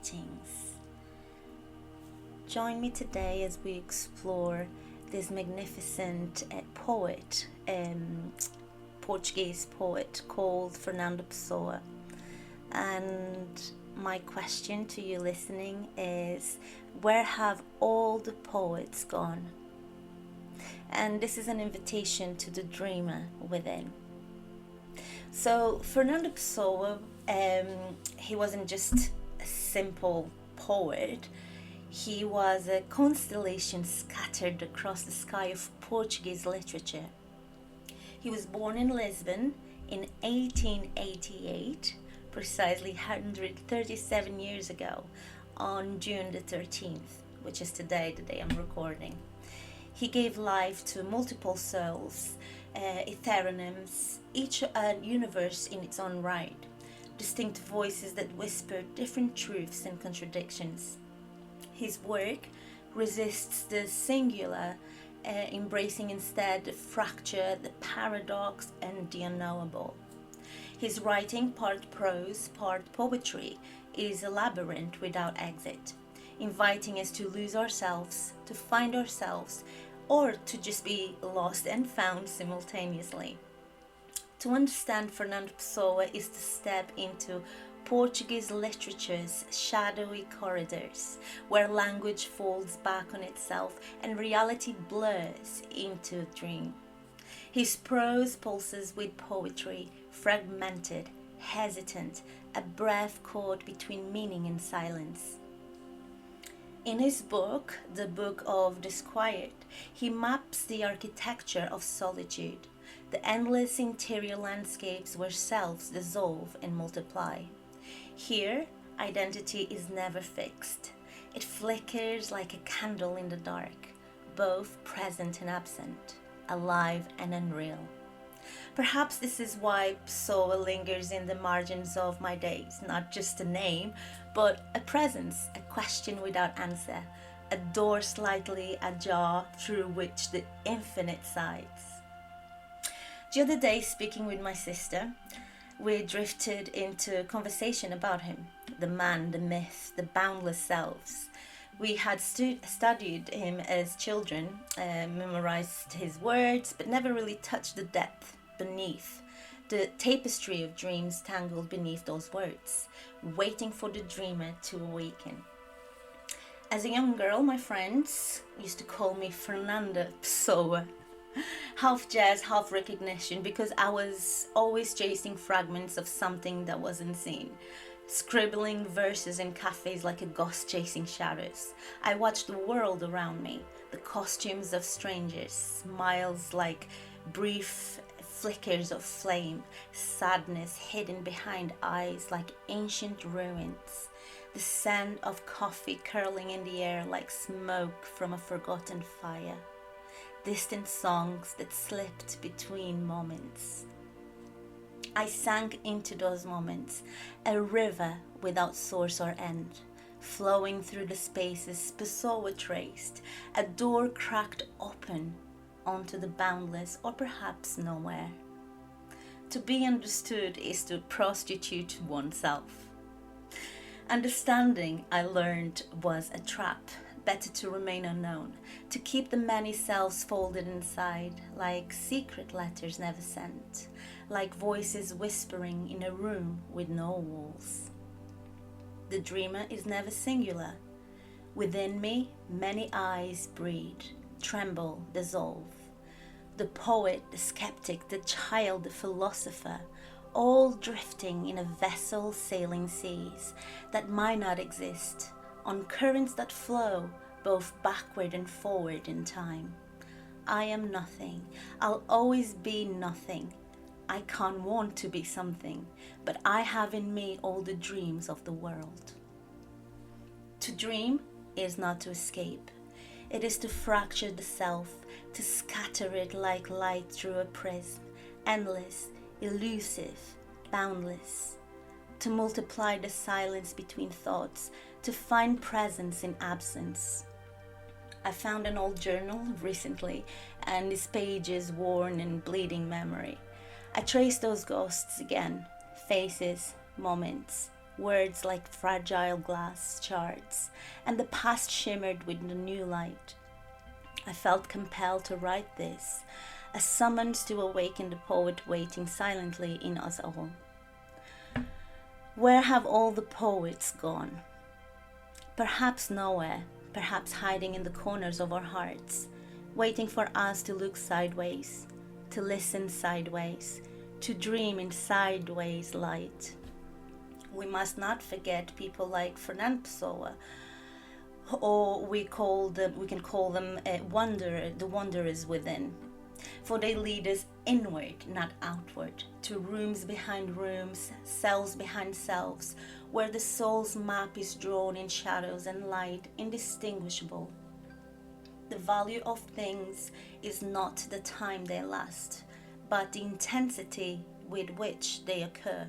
Greetings. Join me today as we explore this magnificent poet, Portuguese poet called Fernando Pessoa. And my question to you listening is, where have all the poets gone? And this is an invitation to the dreamer within. So Fernando Pessoa, he wasn't just a simple poet. He was a constellation scattered across the sky of Portuguese literature. He was born in Lisbon in 1888, precisely 137 years ago, on June the 13th, which is today, the day I'm recording. He gave life to multiple souls, etheronyms, each a universe in its own right, distinct voices that whispered different truths and contradictions. His work resists the singular, embracing instead the fracture, the paradox, and the unknowable. His writing, part prose, part poetry, is a labyrinth without exit, inviting us to lose ourselves, to find ourselves, or to just be lost and found simultaneously. To understand Fernando Pessoa is to step into Portuguese literature's shadowy corridors, where language folds back on itself and reality blurs into a dream. His prose pulses with poetry, fragmented, hesitant, a breath caught between meaning and silence. In his book, the Book of Disquiet, he maps the architecture of solitude, the endless interior landscapes where selves dissolve and multiply. Here, identity is never fixed. It flickers like a candle in the dark, both present and absent, alive and unreal. Perhaps this is why Pessoa lingers in the margins of my days, not just a name, but a presence, a question without answer, a door slightly ajar through which the infinite sighs. The other day, speaking with my sister, we drifted into a conversation about him, the man, the myth, the boundless selves. We had studied him as children, memorized his words, but never really touched the depth beneath, the tapestry of dreams tangled beneath those words, waiting for the dreamer to awaken. As a young girl, my friends used to call me Fernando Pessoa, half jazz, half recognition, because I was always chasing fragments of something that wasn't seen, scribbling verses in cafes like a ghost chasing shadows. I watched the world around me, the costumes of strangers, smiles like brief flickers of flame, sadness hidden behind eyes like ancient ruins, the scent of coffee curling in the air like smoke from a forgotten fire, distant songs that slipped between moments. I sank into those moments, a river without source or end, flowing through the spaces Pessoa traced, a door cracked open onto the boundless, or perhaps nowhere. To be understood is to prostitute oneself. Understanding, I learned, was a trap. Better to remain unknown, to keep the many selves folded inside, like secret letters never sent, like voices whispering in a room with no walls. The dreamer is never singular. Within me, many eyes breed, tremble, dissolve. The poet, the skeptic, the child, the philosopher, all drifting in a vessel sailing seas that might not exist, on currents that flow both backward and forward in time. I am nothing. I'll always be nothing. I can't want to be something, but I have in me all the dreams of the world. To dream is not to escape. It is to fracture the self, to scatter it like light through a prism, endless, elusive, boundless, to multiply the silence between thoughts, to find presence in absence. I found an old journal recently, and its pages worn and bleeding memory. I traced those ghosts again, faces, moments, words like fragile glass shards, and the past shimmered with the new light. I felt compelled to write this, a summons to awaken the poet waiting silently in us all. Where have all the poets gone? Perhaps nowhere, perhaps hiding in the corners of our hearts, waiting for us to look sideways, to listen sideways, to dream in sideways light. We must not forget people like Fernando Pessoa, or we can call them the wanderers within, for they lead us inward, not outward, to rooms behind rooms, cells behind cells, where the soul's map is drawn in shadows and light indistinguishable. The value of things is not the time they last, but the intensity with which they occur.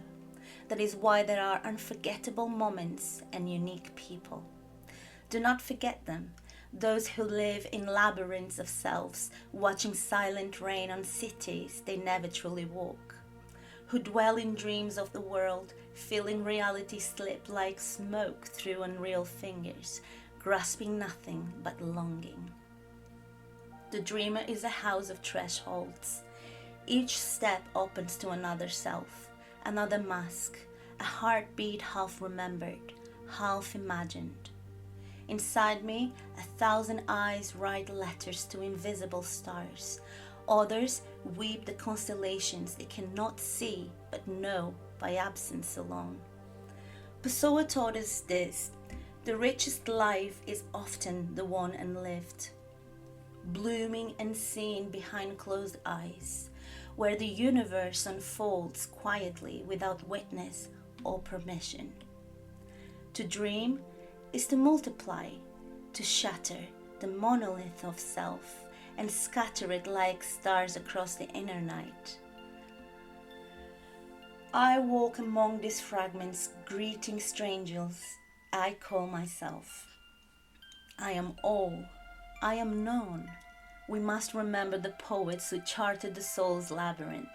That is why there are unforgettable moments and unique people. Do not forget them, those who live in labyrinths of selves, watching silent rain on cities they never truly walk, who dwell in dreams of the world, feeling reality slip like smoke through unreal fingers, grasping nothing but longing. The dreamer is a house of thresholds. Each step opens to another self, another mask, a heartbeat half remembered, half imagined. Inside me, 1,000 eyes write letters to invisible stars. Others weep the constellations they cannot see but know by absence alone. Pessoa taught us this: the richest life is often the one unlived, blooming and seen behind closed eyes, where the universe unfolds quietly without witness or permission. To dream is to multiply, to shatter the monolith of self and scatter it like stars across the inner night. I walk among these fragments, greeting strangers. I call myself. I am all. I am known. We must remember the poets who charted the soul's labyrinth.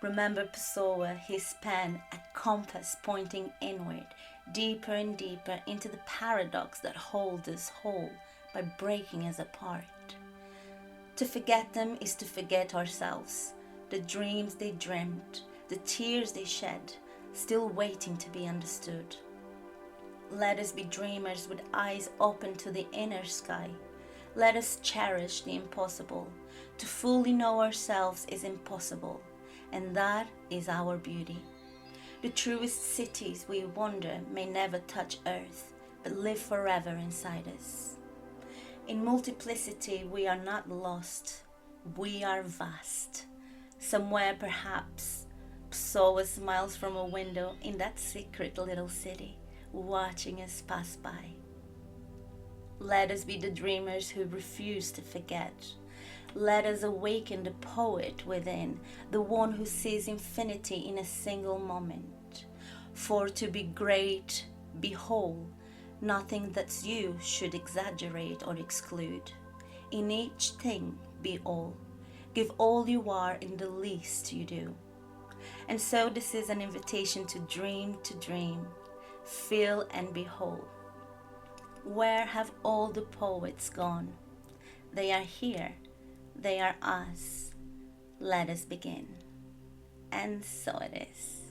Remember Pessoa, his pen, a compass pointing inward, deeper and deeper into the paradox that holds us whole by breaking us apart. To forget them is to forget ourselves, the dreams they dreamt, the tears they shed, still waiting to be understood. Let us be dreamers with eyes open to the inner sky. Let us cherish the impossible. To fully know ourselves is impossible, and that is our beauty. The truest cities we wander may never touch earth, but live forever inside us. In multiplicity we are not lost, we are vast. Somewhere perhaps Pessoa smiles from a window in that secret little city, watching us pass by. Let us be the dreamers who refuse to forget. Let us awaken the poet within, the one who sees infinity in a single moment. For to be great, be whole, nothing that's you should exaggerate or exclude. In each thing be all. Give all you are in the least you do. And so this is an invitation to dream, feel and be whole. Where have all the poets gone? They are here. They are us. Let us begin. And so it is.